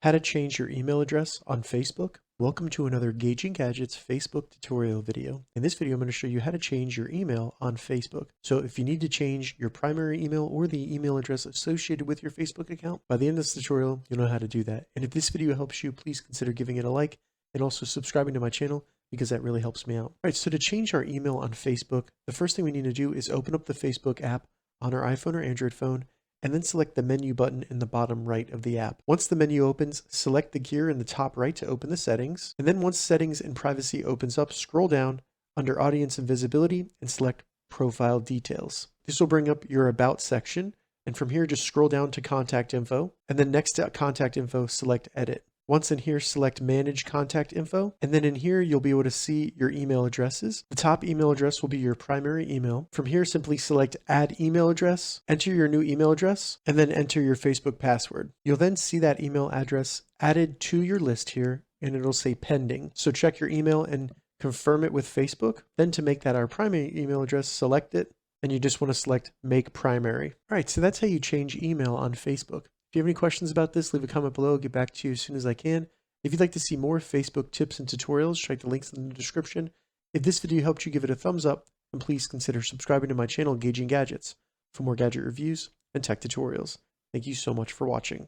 How to change your email address on Facebook. Welcome to another Gauging Gadgets Facebook tutorial video. In this video, I'm going to show you how to change your email on Facebook. So if you need to change your primary email or the email address associated with your Facebook account, by the end of this tutorial, you'll know how to do that. And if this video helps you, please consider giving it a like and also subscribing to my channel because that really helps me out. All right, so to change our email on Facebook, the first thing we need to do is open up the Facebook app on our iPhone or Android phone, and then select the menu button in the bottom right of the app. Once the menu opens, select the gear in the top right to open the settings. And then once settings and privacy opens up, scroll down under audience and visibility and select profile details. This will bring up your about section. And from here, just scroll down to contact info. And then next to contact info, select edit. Once in here, select Manage Contact Info, and then in here, you'll be able to see your email addresses. The top email address will be your primary email. From here, simply select Add Email Address, enter your new email address, and then enter your Facebook password. You'll then see that email address added to your list here, and it'll say Pending. So check your email and confirm it with Facebook. Then to make that our primary email address, select it, and you just want to select Make Primary. All right, so that's how you change email on Facebook. If you have any questions about this, leave a comment below. I'll get back to you as soon as I can. If you'd like to see more Facebook tips and tutorials, check the links in the description. If this video helped you, give it a thumbs up, and please consider subscribing to my channel, Gauging Gadgets, for more gadget reviews and tech tutorials. Thank you so much for watching.